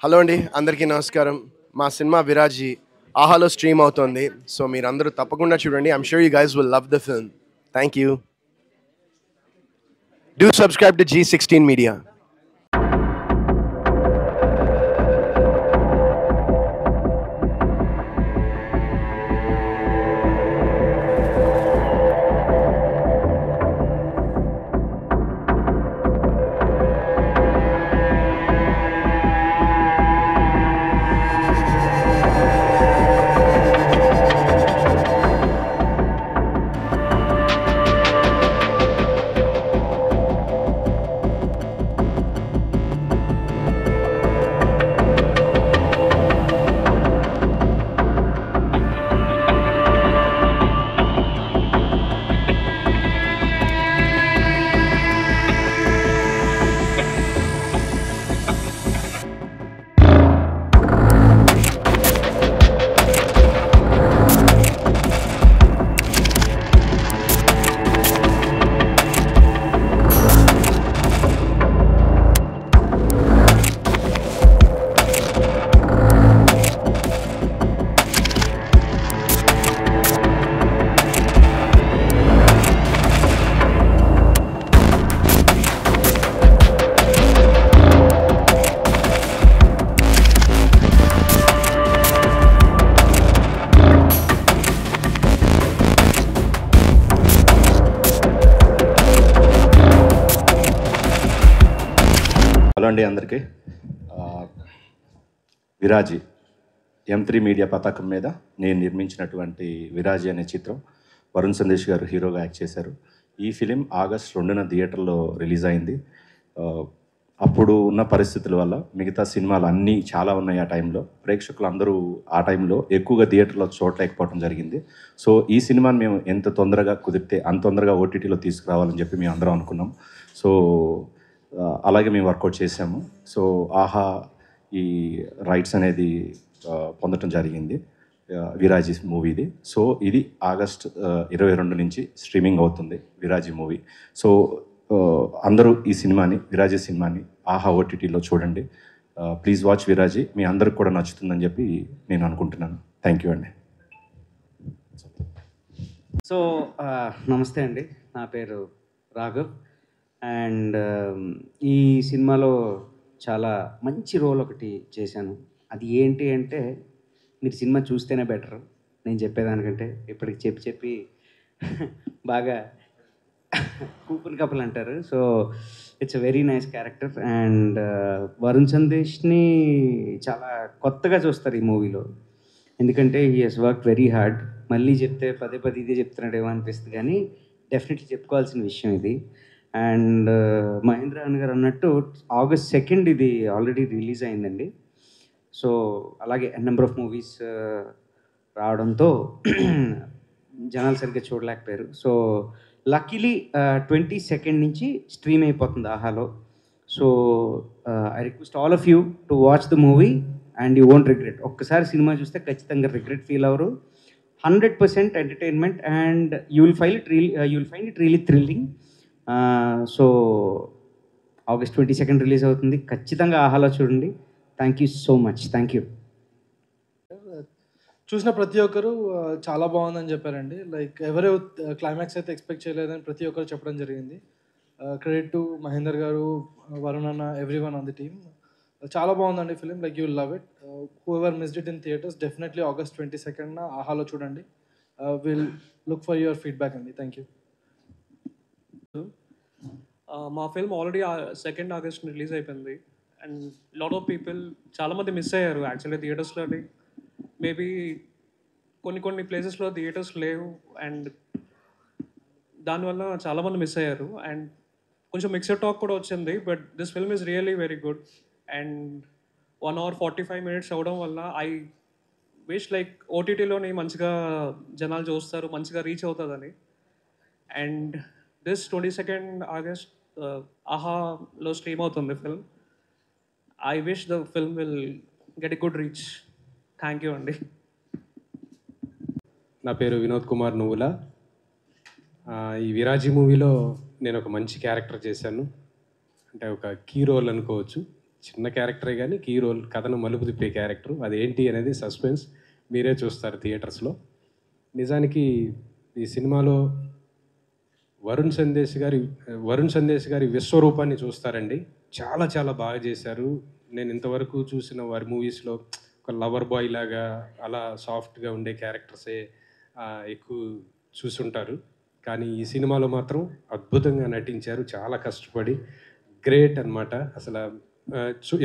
Hello అండి, అందరికీ నమస్కారం. మా సినిమా విరాజీ ఆహాలో స్ట్రీమ్ అవుతోంది. సో మీరందరూ తప్పకుండా చూడండి. I'm sure you guys will love the film. Thank you. Do subscribe to G16 media. Hello అండి అందరికీ. విరాజీ M3 మీడియా పతాకం మీద నేను నిర్మించినటువంటి విరాజీ అనే చిత్రం వరుణ్ సందేశ్ గారు హీరోగా యాక్ట్ చేశారు. ఈ ఫిలిం ఆగస్ట్ 2న థియేటర్లో రిలీజ్ అయింది. అప్పుడు ఉన్న పరిస్థితుల వల్ల మిగతా సినిమాలు అన్నీ చాలా ఉన్నాయి. ఆ టైంలో ప్రేక్షకులు అందరూ ఆ టైంలో ఎక్కువగా థియేటర్లో చూడలేకపోవడం జరిగింది. సో ఈ సినిమాని మేము ఎంత తొందరగా కుదిరితే అంత తొందరగా OTTలో తీసుకురావాలని చెప్పి మేము అందరం అనుకున్నాం. సో అలాగే మేము వర్కౌట్ చేసాము. సో ఆహా ఈ రైట్స్ అనేది పొందటం జరిగింది విరాజీ మూవీది. సో ఇది ఆగస్ట్ 22 నుంచి స్ట్రీమింగ్ అవుతుంది విరాజీ మూవీ. సో అందరూ ఈ సినిమాని విరాజీ సినిమాని ఆహా OTTలో చూడండి. Please watch విరాజీ. మీ అందరికి కూడా నచ్చుతుందని చెప్పి నేను అనుకుంటున్నాను. థ్యాంక్ యూ అండి. సో నమస్తే అండి, నా పేరు రాఘవ్. అండ్ ఈ సినిమాలో చాలా మంచి రోల్ ఒకటి చేశాను. అది ఏంటి అంటే, మీరు సినిమా చూస్తేనే బెటర్ నేను చెప్పేదానికంటే. ఇప్పటికి చెప్పి బాగా కూపన్ కపుల్ అంటారు. So it's a very nice character. And Varun సందేశ్ని చాలా కొత్తగా చూస్తారు ఈ మూవీలో, ఎందుకంటే he has work very hard. మళ్ళీ చెప్తే పదే ఇదే చెప్తున్నాడేమో అనిపిస్తుంది, కానీ డెఫినెట్లీ చెప్పుకోవాల్సిన విషయం ఇది. అండ్ మహేంద్ర గారు అన్నట్టు ఆగస్ట్ 2 ఇది ఆల్రెడీ రిలీజ్ అయిందండి. సో అలాగే నెంబర్ ఆఫ్ మూవీస్ రావడంతో జనాలు సరిగ్గా చూడలేకపోయారు. సో లక్కీలీ 22 నుంచి స్ట్రీమ్ అయిపోతుంది ఆహాలో. So I request all of you to watch the movie and you won't regret. ఒక్కసారి సినిమా చూస్తే ఖచ్చితంగా రిగ్రెట్ ఫీల్ అవ్వరు. 100% entertainment and you will find it really thrilling. So August 22 release అవుతుంది. ఖచ్చితంగా ఆహాలో చూడండి. Thank you so much. Thank you. చూసిన ప్రతి ఒక్కరు చాలా బాగుందని చెప్పారండి. లైక్ ఎవరు క్లైమాక్స్ అయితే ఎక్స్పెక్ట్ చేయలేదని ప్రతి ఒక్కరు చెప్పడం జరిగింది. క్రెడిట్ టు మహేందర్ గారు, వరుణ్ అన్న, ఎవ్రీవన్ ఆన్ ది టీమ్. చాలా బాగుందండి film. Like you will love it. Whoever missed it in theatres definitely August 22న ఆహాలో చూడండి. Will look for your feedback అండి. Thank you. మా ఫిల్మ్ ఆల్రెడీ 2 ఆగస్ట్ రిలీజ్ అయిపోయింది. అండ్ లాట్ ఆఫ్ పీపుల్ చాలామంది miss అయ్యారు యాక్చువల్లీ థియేటర్స్లోని. Maybe కొన్ని ప్లేసెస్లో థియేటర్స్ లేవు అండ్ దానివల్ల చాలామంది మిస్ అయ్యారు. అండ్ కొంచెం మిక్స్డ్ టాక్ కూడా వచ్చింది. But this film is really very good. And 1 hour 45 minutes అవ్వడం వల్ల ఐ విష్ లైక్ OTTలోని మంచిగా జనాలు చూస్తారు, మంచిగా రీచ్ అవుతుందని. అండ్ దిస్ 22 ఆగస్ట్ ఆహాలో స్ట్రీమ్ అవుతుంది film. I wish the film will get a good reach. Thank you అండి. నా పేరు వినోద్ కుమార్ నువ్వుల. ఈ విరాజీ మూవీలో నేను ఒక మంచి క్యారెక్టర్ చేశాను, అంటే ఒక కీ రోల్ అనుకోవచ్చు. చిన్న క్యారెక్టరే కానీ కీ రోల్, కథను మలుపు తిప్పే క్యారెక్టర్. అదేంటి అనేది సస్పెన్స్, మీరే చూస్తారు థియేటర్స్లో. నిజానికి ఈ సినిమాలో వరుణ్ సందేశ్ గారి విశ్వరూపాన్ని చూస్తారండి. చాలా చాలా బాగా చేశారు. నేను ఇంతవరకు చూసిన వారి మూవీస్లో ఒక లవర్ బాయ్ లాగా అలా సాఫ్ట్గా ఉండే క్యారెక్టర్సే ఎక్కువ చూసుంటారు. కానీ ఈ సినిమాలో మాత్రం అద్భుతంగా నటించారు, చాలా కష్టపడి. గ్రేట్ అన్నమాట. అసలు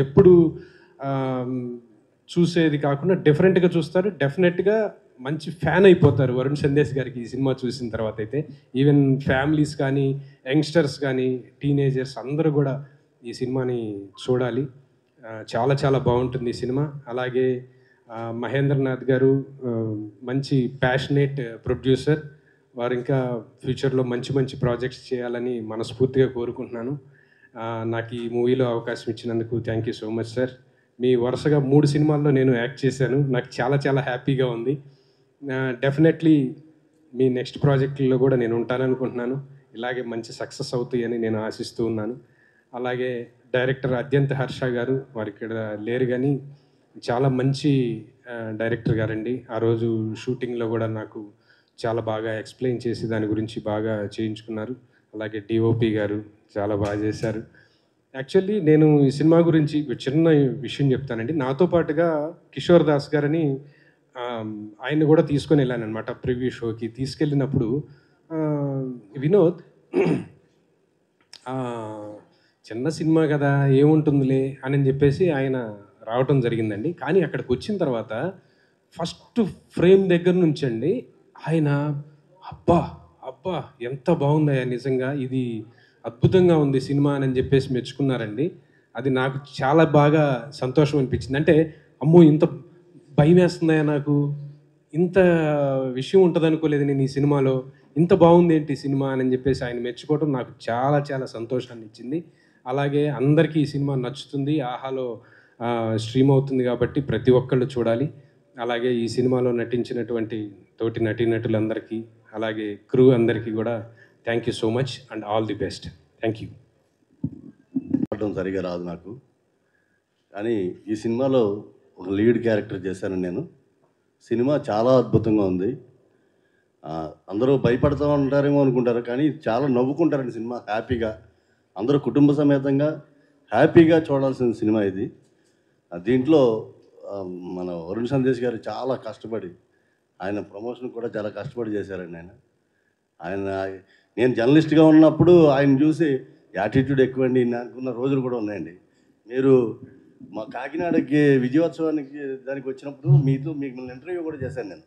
ఎప్పుడు చూసేది కాకుండా డిఫరెంట్గా చూస్తారు. డెఫినెట్గా మంచి ఫ్యాన్ అయిపోతారు వరుణ్ సందేశ్ గారికి ఈ సినిమా చూసిన తర్వాత అయితే. ఈవెన్ ఫ్యామిలీస్ కానీ, యంగ్స్టర్స్ కానీ, టీనేజర్స్ అందరూ కూడా ఈ సినిమాని చూడాలి. చాలా చాలా బాగుంటుంది ఈ సినిమా. అలాగే మహేంద్రనాథ్ గారు మంచి ప్యాషనేట్ ప్రొడ్యూసర్. వారు ఇంకా ఫ్యూచర్లో మంచి మంచి ప్రాజెక్ట్స్ చేయాలని మనస్ఫూర్తిగా కోరుకుంటున్నాను. నాకు ఈ మూవీలో అవకాశం ఇచ్చినందుకు thank you so much sir. మీ వరుసగా 3 సినిమాల్లో నేను యాక్ట్ చేశాను. నాకు చాలా చాలా హ్యాపీగా ఉంది. డెఫినెట్లీ మీ నెక్స్ట్ ప్రాజెక్టుల్లో కూడా నేను ఉంటాననుకుంటున్నాను. ఇలాగే మంచి సక్సెస్ అవుతాయని నేను ఆశిస్తూ ఉన్నాను. అలాగే డైరెక్టర్ అద్యంత హర్ష గారు, వారు ఇక్కడ లేరు కానీ చాలా మంచి డైరెక్టర్ గారండి. ఆ రోజు షూటింగ్లో కూడా నాకు చాలా బాగా ఎక్స్ప్లెయిన్ చేసి దాని గురించి బాగా చేయించుకున్నారు. అలాగే డిఓపి గారు చాలా బాగా చేశారు. యాక్చువల్లీ నేను ఈ సినిమా గురించి చిన్న విషయం చెప్తానండి. నాతో పాటుగా కిషోర్ దాస్ గారని ఆయన్ని కూడా తీసుకొని వెళ్ళాను అనమాట ప్రివ్యూ షోకి. తీసుకెళ్ళినప్పుడు వినోద్ చిన్న సినిమా కదా ఏముంటుందిలే అని చెప్పేసి ఆయన రావటం జరిగిందండి. కానీ అక్కడికి వచ్చిన తర్వాత ఫస్ట్ ఫ్రేమ్ దగ్గర నుంచి అండి ఆయన అబ్బా అబ్బా ఎంత బాగుందయ్యా, నిజంగా ఇది అద్భుతంగా ఉంది సినిమా అని చెప్పేసి మెచ్చుకున్నారండి. అది నాకు చాలా బాగా సంతోషం అనిపించింది. అంటే అమ్మో ఇంత భయం వేస్తుందయ్యా, నాకు ఇంత విషయం ఉంటుంది అనుకోలేదు నేను ఈ సినిమాలో, ఇంత బాగుంది ఏంటి ఈ సినిమా అని చెప్పేసి ఆయన మెచ్చుకోవడం నాకు చాలా చాలా సంతోషాన్ని ఇచ్చింది. అలాగే అందరికీ ఈ సినిమా నచ్చుతుంది. ఆహాలో స్ట్రీమ్ అవుతుంది కాబట్టి ప్రతి ఒక్కళ్ళు చూడాలి. అలాగే ఈ సినిమాలో నటించినటువంటి తోటి నటీనటులందరికీ, అలాగే క్రూ అందరికీ కూడా thank you so much and all the best. Thank you. పాడడం సరిగా రాదు నాకు, కానీ ఈ సినిమాలో ఒక లీడ్ క్యారెక్టర్ చేశాను నేను. సినిమా చాలా అద్భుతంగా ఉంది. అందరూ భయపడుతూ ఉంటారేమో అనుకుంటారు, కానీ చాలా నవ్వుకుంటారండి సినిమా. హ్యాపీగా అందరూ కుటుంబ సమేతంగా హ్యాపీగా చూడాల్సిన సినిమా ఇది. దీంట్లో మన వరుణ్ సందేశ్ గారు చాలా కష్టపడి, ఆయన ప్రమోషన్ కూడా చాలా కష్టపడి చేశారండి. నేను జర్నలిస్ట్గా ఉన్నప్పుడు ఆయన చూసి యాటిట్యూడ్ ఎక్కువండి అనుకున్న రోజులు కూడా ఉన్నాయండి. మీరు మా కాకినాడకి విజయోత్సవానికి దానికి వచ్చినప్పుడు మిమ్మల్ని ఇంటర్వ్యూ కూడా చేశాను నేను.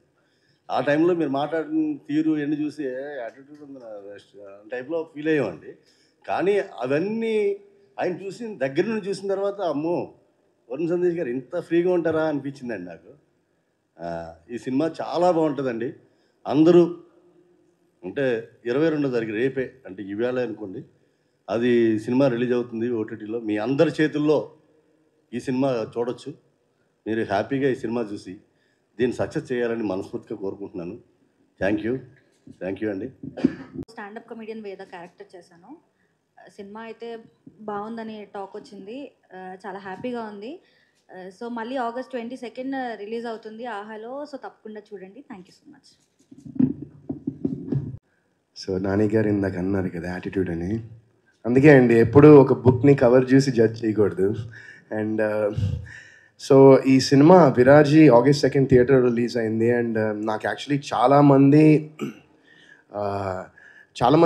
ఆ టైంలో మీరు మాట్లాడిన తీరు ఎన్ని చూసి యాటిట్యూడ్ ఉంది టైప్లో ఫీల్ అయ్యామండి. కానీ అవన్నీ ఆయన దగ్గర నుండి చూసిన తర్వాత అమ్మో వరుణ్ సందేశ్ గారు ఇంత ఫ్రీగా ఉంటారా అనిపించిందండి నాకు. ఈ సినిమా చాలా బాగుంటుందండి. అందరూ అంటే 22వ తారీఖు రేపే, అంటే ఈవేళ అనుకోండి, అది సినిమా రిలీజ్ అవుతుంది ఓటీటీలో. మీ అందరి చేతుల్లో ఈ సినిమా చూడొచ్చు. మీరు హ్యాపీగా ఈ సినిమా చూసి దీన్ని సక్సెస్ చేయాలని మనస్ఫూర్తిగా కోరుకుంటున్నాను. థ్యాంక్ యూ అండి. స్టాండప్ కమెడియన్ వేద క్యారెక్టర్ చేశాను. సినిమా అయితే బాగుందని టాక్ వచ్చింది, చాలా హ్యాపీగా ఉంది. సో మళ్ళీ August 22 రిలీజ్ అవుతుంది ఆహాలో. సో తప్పకుండా చూడండి. Thank you so much. So Nani గారు ఇందాక అన్నారు కదా యాటిట్యూడ్ అని, అందుకే అండి ఎప్పుడు ఒక బుక్ని కవర్ చూసి జడ్జ్ చేయకూడదు. అండ్ సో ఈ సినిమా విరాజీ August 2 థియేటర్ రిలీజ్ అయింది. అండ్ నాకు యాక్చువల్లీ చాలామంది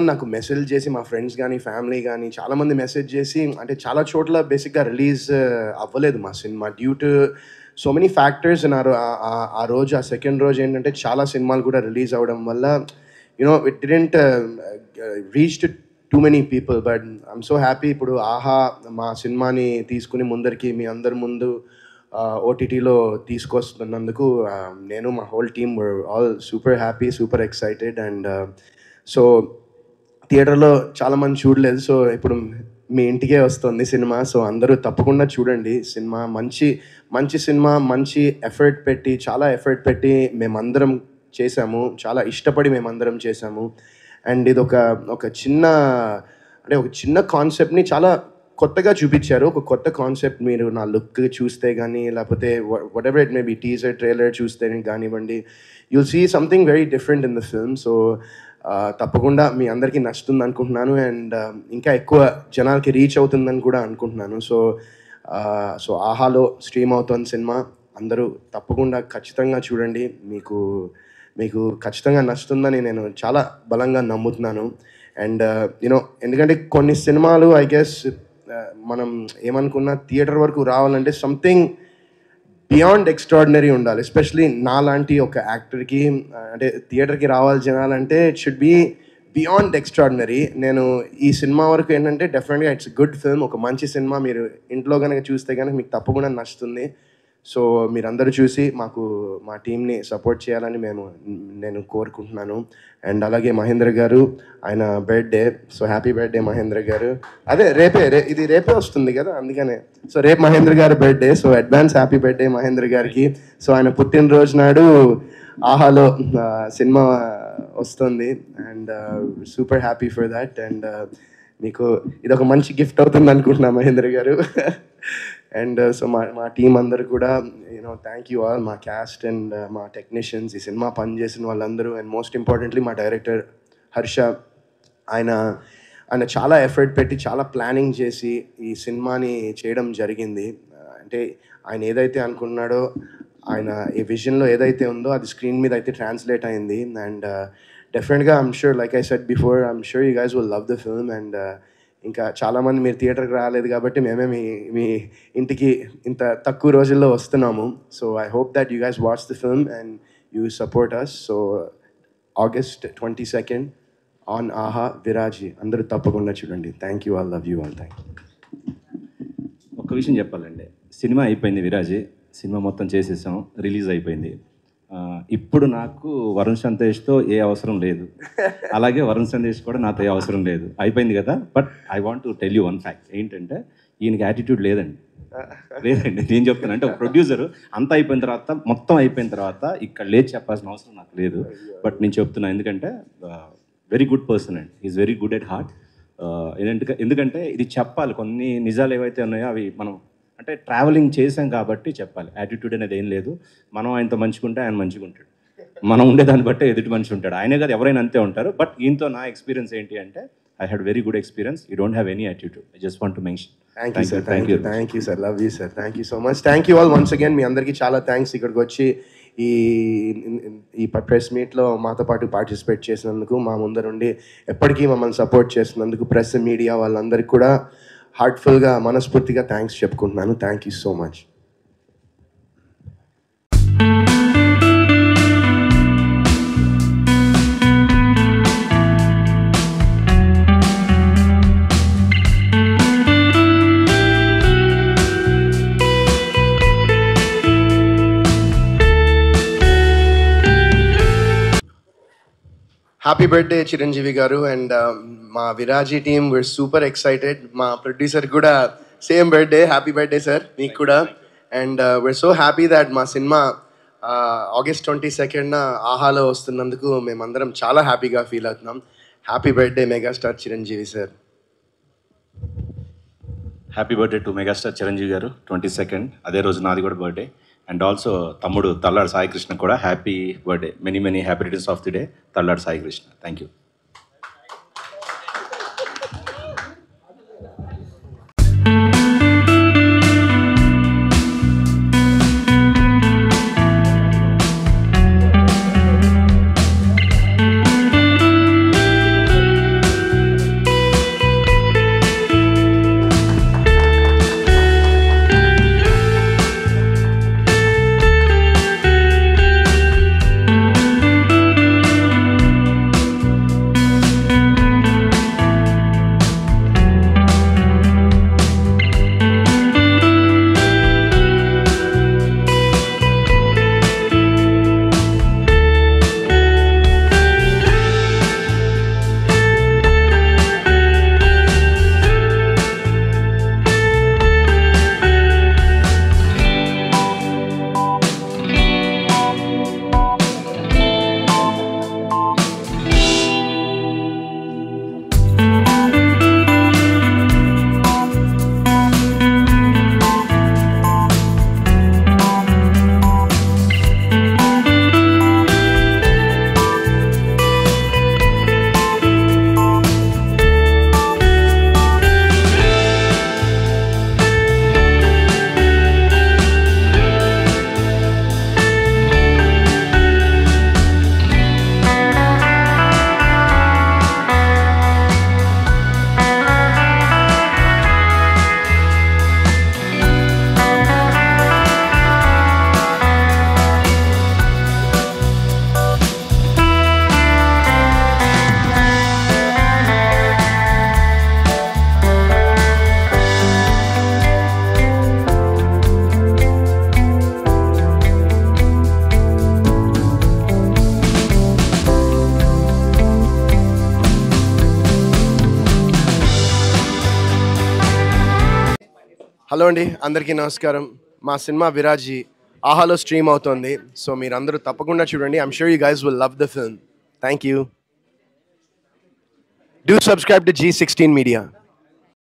నాకు మెసేజ్ చేసి, మా ఫ్రెండ్స్ కానీ ఫ్యామిలీ కానీ చాలామంది మెసేజ్ చేసి, అంటే చాలా చోట్ల బేసిక్గా రిలీజ్ అవ్వలేదు మా cinema due to so many factors. ఆ రోజు ఆ సెకండ్ రోజు ఏంటంటే చాలా సినిమాలు కూడా రిలీజ్ అవ్వడం వల్ల it didn't reach to too many people. But I'm so happy ఇప్పుడు ఆహా మా సినిమాని తీసుకుని ముందరికి మీ అందరి ముందు ఓటీటీలో తీసుకొస్తున్నందుకు నేను మా whole team all super happy, super excited. And so థియేటర్లో చాలామంది చూడలేదు, సో ఇప్పుడు మీ ఇంటికే వస్తుంది సినిమా. సో అందరూ తప్పకుండా చూడండి సినిమా. మంచి సినిమా, మంచి ఎఫర్ట్ పెట్టి, చాలా ఎఫర్ట్ పెట్టి మేమందరం చేశాము, చాలా ఇష్టపడి మేమందరం చేశాము. అండ్ ఇది ఒక చిన్న కాన్సెప్ట్ని చాలా కొత్తగా చూపించారు, ఒక కొత్త కాన్సెప్ట్. మీరు నా లుక్ చూస్తే కానీ, లేకపోతే whatever it may be, teaser trailer చూస్తే కానివ్వండి, you'll see something very different in the film. So తప్పకుండా మీ అందరికీ నచ్చుతుంది అనుకుంటున్నాను, అండ్ ఇంకా ఎక్కువ జనాలకి రీచ్ అవుతుందని కూడా అనుకుంటున్నాను. సో ఆహాలో స్ట్రీమ్ అవుతుంది సినిమా. అందరూ తప్పకుండా ఖచ్చితంగా చూడండి. మీకు ఖచ్చితంగా నచ్చుతుందని నేను చాలా బలంగా నమ్ముతున్నాను. అండ్ యూనో, ఎందుకంటే కొన్ని సినిమాలు ఐ గెస్ మనం ఏమనుకున్నా థియేటర్ వరకు రావాలంటే సంథింగ్ బియాండ్ ఎక్స్ట్రాడినరీ ఉండాలి. ఎస్పెషలీ నా లాంటి ఒక యాక్టర్కి, అంటే థియేటర్కి రావాలి జనాలంటే it should be beyond extraordinary. నేను ఈ సినిమా వరకు ఏంటంటే డెఫినెట్గా ఇట్స్ గుడ్ ఫిల్మ్, ఒక మంచి సినిమా. మీరు ఇంట్లో కనుక చూస్తే కనుక మీకు తప్పకుండా నచ్చుతుంది. సో మీరందరూ చూసి మా టీంని సపోర్ట్ చేయాలని నేను కోరుకుంటున్నాను. అండ్ అలాగే మహేంద్ర గారు, ఆయన birthday, so happy birthday Mahendra garu. అదే ఇది రేపే వస్తుంది కదా, అందుకనే. సో రేపు మహేంద్ర గారి birthday, so advance happy birthday Mahendra గారికి. సో ఆయన పుట్టినరోజు నాడు ఆహాలో సినిమా వస్తుంది, and super happy for that. And మీకు ఇది ఒక మంచి గిఫ్ట్ అవుతుంది అనుకుంటున్నా మహేంద్ర గారు. అండ్ సో మా టీం అందరూ కూడా థ్యాంక్ యూ ఆల్, మా క్యాస్ట్ అండ్ మా టెక్నీషియన్స్, ఈ సినిమా పనిచేసిన వాళ్ళందరూ. అండ్ మోస్ట్ ఇంపార్టెంట్లీ మా డైరెక్టర్ హర్ష, ఆయన చాలా ఎఫర్ట్ పెట్టి చాలా ప్లానింగ్ చేసి ఈ సినిమాని చేయడం జరిగింది. అంటే ఆయన ఏదైతే అనుకున్నాడో, ఆయన ఈ విజన్లో ఏదైతే ఉందో అది స్క్రీన్ మీద అయితే ట్రాన్స్లేట్ అయింది. అండ్ డెఫినెట్గా I'm sure, like I said before, I'm sure you guys will love the film. And ఇంకా చాలామంది మీరు థియేటర్కి రాలేదు కాబట్టి మేమే మీ ఇంటికి ఇంత తక్కువ రోజుల్లో వస్తున్నాము. So I hope that you guys watch the film and you support us. So August 22nd on Aha Viraji, అందరూ తప్పకుండా చూడండి. Thank you all, love you all, thank you. ఒక విషయం చెప్పాలండి, సినిమా అయిపోయింది, విరాజీ సినిమా మొత్తం చేసేసాం, రిలీజ్ అయిపోయింది. ఇప్పుడు నాకు వరుణ్ సందేశ్తో ఏ అవసరం లేదు, అలాగే వరుణ్ సందేశ్ కూడా నాతో ఏ అవసరం లేదు, అయిపోయింది కదా. But I want to tell you one fact, ఏంటంటే ఈయనకి యాటిట్యూడ్ లేదండి. నేను చెప్తాను, అంటే ఒక ప్రొడ్యూసర్ అంతా అయిపోయిన తర్వాత, మొత్తం అయిపోయిన తర్వాత ఇక్కడ లేచి చెప్పాల్సిన అవసరం నాకు లేదు. బట్ నేను చెప్తున్నా, ఎందుకంటే very good person and is very good at heart. ఎందుకంటే ఇది చెప్పాలి, కొన్ని నిజాలు ఏవైతే ఉన్నాయో అవి మనం అంటే ట్రావెలింగ్ చేసాం కాబట్టి చెప్పాలి. యాటిట్యూడ్ అనేది ఏం లేదు. మనం ఆయనతో మంచిగుంటే ఆయన మంచిగా ఉంటాడు, మనం ఉండేదాన్ని బట్టే ఎదుటి మనిషి ఉంటాడు. ఆయనే కాదు, ఎవరైనా అంతే ఉంటారు. బట్ ఈయనతో నా ఎక్స్పీరియన్స్ ఏంటి అంటే, I had very good experience. You don't have any attitude. I just want to mention. Thank you sir, love you sir, thank you so much. Thank you all once again. మీ అందరికీ చాలా thanks ఇక్కడికి వచ్చి ఈ press మీట్లో మాతో పాటు participate చేసినందుకు, మా ముందరుండి ఎప్పటికీ మమ్మల్ని సపోర్ట్ చేసినందుకు ప్రెస్, మీడియా వాళ్ళందరికీ కూడా హార్ట్ఫుల్గా, మనస్ఫూర్తిగా థ్యాంక్స్ చెప్పుకుంటున్నాను. Thank you so much. Happy birthday Chiranjeevi garu. And మా Viraji team we are super excited. మా ప్రొడ్యూసర్ కూడా same birthday, happy birthday sir మీకు కూడా. And we are so happy that మా సినిమా August 22nd ఆహాలో వస్తున్నందుకు మేమందరం చాలా హ్యాపీగా ఫీల్ అవుతున్నాం. Happy birthday megastar Chiranjeevi sir. Happy birthday to megastar Chiranjeevi garu. 22nd అదే రోజు నాది కూడా బర్త్డే. అండ్ ఆల్సో తమ్ముడు తల్లాడు సాయి కృష్ణ కూడా happy birthday. Many happy returns of the day Talladu Sai Krishna. Thank you. Hello అండి, అందరికీ నమస్కారం. మా సినిమా విరాజీ ఆహాలో స్ట్రీమ్ అవుతోంది. సో మీరందరూ తప్పకుండా చూడండి. I'm sure you guys will love the film. Thank you. Do subscribe to G16 Media.